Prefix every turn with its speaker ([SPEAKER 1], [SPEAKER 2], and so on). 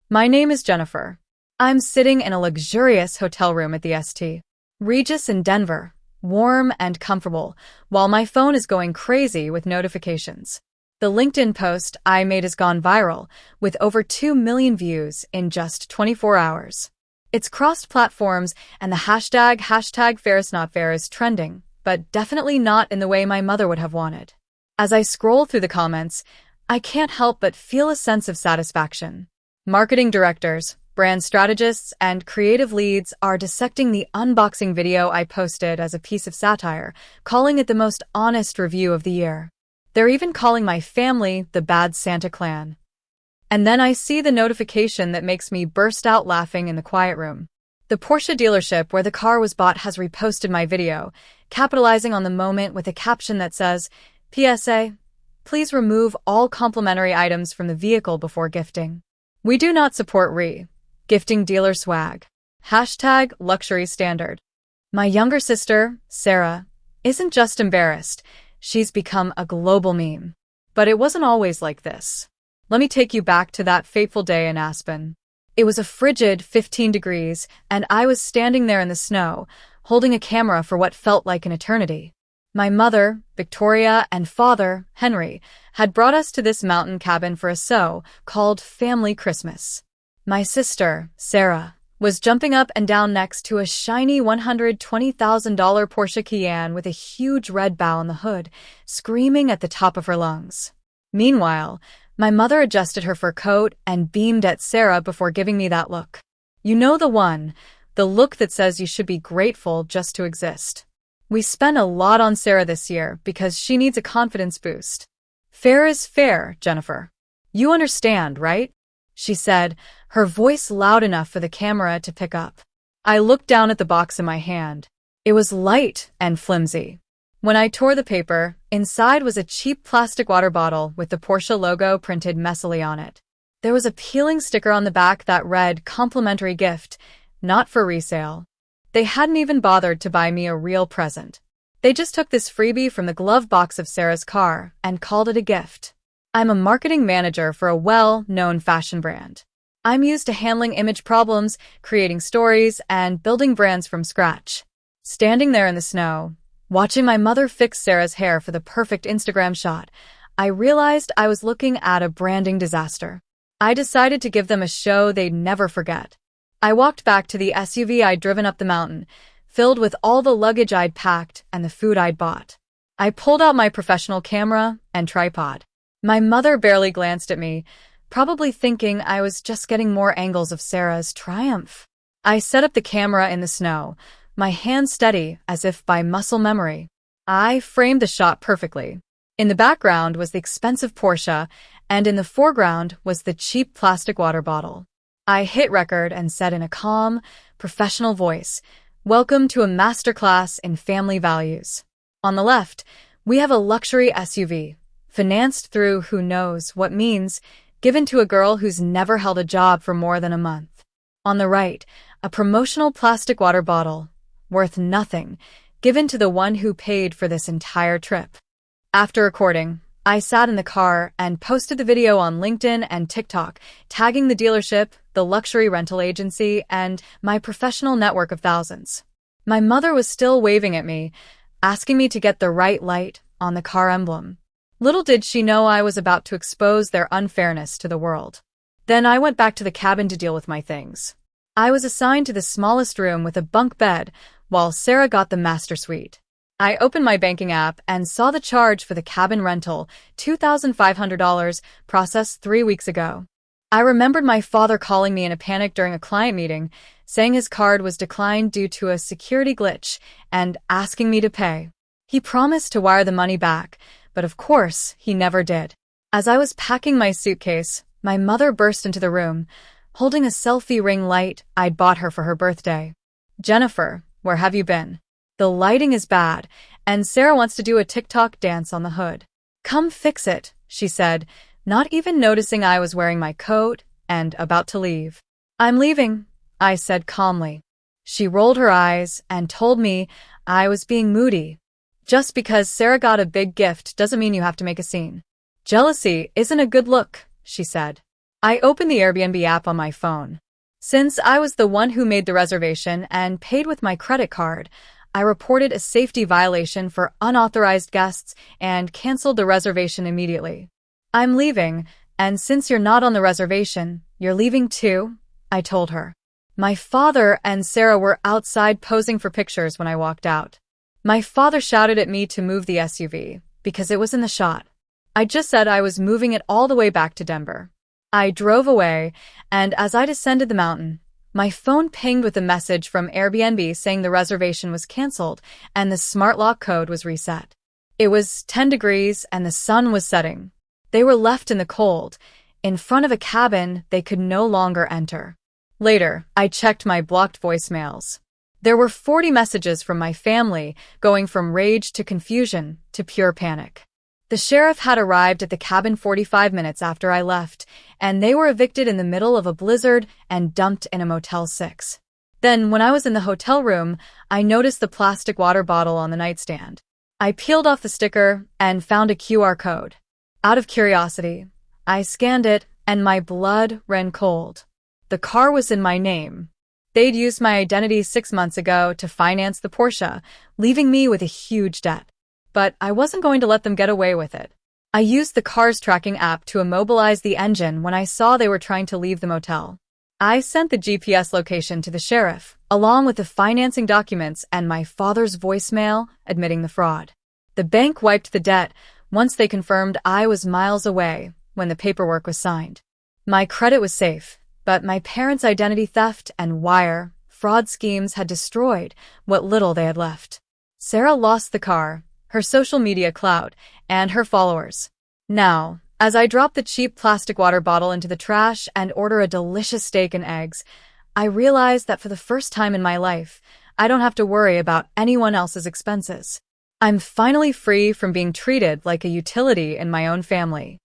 [SPEAKER 1] My name is Jennifer. I'm sitting in a luxurious hotel room at the St. Regis in Denver, warm and comfortable, while my phone is going crazy with notifications. The LinkedIn post I made has gone viral, with over 2 million views in just 24 hours. It's crossed platforms, and the hashtag fair is not fair is trending, but definitely not in the way my mother would have wanted. As I scroll through the comments, I can't help but feel a sense of satisfaction. Marketing directors, brand strategists, and creative leads are dissecting the unboxing video I posted as a piece of satire, calling it the most honest review of the year. They're even calling my family the Bad Santa Clan. And then I see the notification that makes me burst out laughing in the quiet room. The Porsche dealership where the car was bought has reposted my video, capitalizing on the moment with a caption that says, PSA, please remove all complimentary items from the vehicle before gifting. We do not support gifting dealer swag. Hashtag luxury standard. My younger sister, Sarah, isn't just embarrassed. She's become a global meme. But it wasn't always like this. Let me take you back to that fateful day in Aspen. It was a frigid 15 degrees, and I was standing there in the snow, holding a camera for what felt like an eternity. My mother, Victoria, and father, Henry, had brought us to this mountain cabin for a so-called family Christmas. My sister, Sarah, was jumping up and down next to a shiny $120,000 Porsche Cayenne with a huge red bow on the hood, screaming at the top of her lungs. Meanwhile, my mother adjusted her fur coat and beamed at Sarah before giving me that look. You know the one, the look that says you should be grateful just to exist. We spent a lot on Sarah this year because she needs a confidence boost. Fair is fair, Jennifer. You understand, right? She said, her voice loud enough for the camera to pick up. I looked down at the box in my hand. It was light and flimsy. When I tore the paper, inside was a cheap plastic water bottle with the Porsche logo printed messily on it. There was a peeling sticker on the back that read complimentary gift, not for resale. They hadn't even bothered to buy me a real present. They just took this freebie from the glove box of Sarah's car and called it a gift. I'm a marketing manager for a well-known fashion brand. I'm used to handling image problems, creating stories, and building brands from scratch. Standing there in the snow, watching my mother fix Sarah's hair for the perfect Instagram shot, I realized I was looking at a branding disaster. I decided to give them a show they'd never forget. I walked back to the SUV I'd driven up the mountain, filled with all the luggage I'd packed and the food I'd bought. I pulled out my professional camera and tripod. My mother barely glanced at me, probably thinking I was just getting more angles of Sarah's triumph. I set up the camera in the snow, my hands steady as if by muscle memory. I framed the shot perfectly. In the background was the expensive Porsche, and in the foreground was the cheap plastic water bottle. I hit record and said in a calm, professional voice, "Welcome to a masterclass in family values." On the left, we have a luxury SUV, financed through who knows what means, given to a girl who's never held a job for more than a month. On the right, a promotional plastic water bottle, worth nothing, given to the one who paid for this entire trip. After recording, I sat in the car and posted the video on LinkedIn and TikTok, tagging the dealership, the luxury rental agency, and my professional network of thousands. My mother was still waving at me, asking me to get the right light on the car emblem. Little did she know I was about to expose their unfairness to the world. Then I went back to the cabin to deal with my things. I was assigned to the smallest room with a bunk bed, while Sarah got the master suite. I opened my banking app and saw the charge for the cabin rental, $2,500, processed 3 weeks ago. I remembered my father calling me in a panic during a client meeting, saying his card was declined due to a security glitch and asking me to pay. He promised to wire the money back, but of course, he never did. As I was packing my suitcase, my mother burst into the room, holding a selfie ring light I'd bought her for her birthday. "Jennifer, where have you been? The lighting is bad, and Sarah wants to do a TikTok dance on the hood." "Come fix it," she said, not even noticing I was wearing my coat and about to leave. "I'm leaving," I said calmly. She rolled her eyes and told me I was being moody. "Just because Sarah got a big gift doesn't mean you have to make a scene. Jealousy isn't a good look," she said. I opened the Airbnb app on my phone. Since I was the one who made the reservation and paid with my credit card, I reported a safety violation for unauthorized guests and canceled the reservation immediately. I'm leaving, and since you're not on the reservation, you're leaving too, I told her. My father and Sarah were outside posing for pictures when I walked out. My father shouted at me to move the SUV because it was in the shot. I just said I was moving it all the way back to Denver. I drove away, and as I descended the mountain, my phone pinged with a message from Airbnb saying the reservation was canceled and the smart lock code was reset. It was 10 degrees and the sun was setting. They were left in the cold, in front of a cabin they could no longer enter. Later, I checked my blocked voicemails. There were 40 messages from my family, going from rage to confusion to pure panic. The sheriff had arrived at the cabin 45 minutes after I left, and they were evicted in the middle of a blizzard and dumped in a Motel 6. Then, when I was in the hotel room, I noticed the plastic water bottle on the nightstand. I peeled off the sticker and found a QR code. Out of curiosity, I scanned it, and my blood ran cold. The car was in my name. They'd used my identity 6 months ago to finance the Porsche, leaving me with a huge debt. But I wasn't going to let them get away with it. I used the car's tracking app to immobilize the engine when I saw they were trying to leave the motel. I sent the GPS location to the sheriff, along with the financing documents and my father's voicemail admitting the fraud. The bank wiped the debt once they confirmed I was miles away when the paperwork was signed. My credit was safe, but my parents' identity theft and wire fraud schemes had destroyed what little they had left. Sarah lost the car, her social media clout, and her followers. Now, as I drop the cheap plastic water bottle into the trash and order a delicious steak and eggs, I realize that for the first time in my life, I don't have to worry about anyone else's expenses. I'm finally free from being treated like a utility in my own family.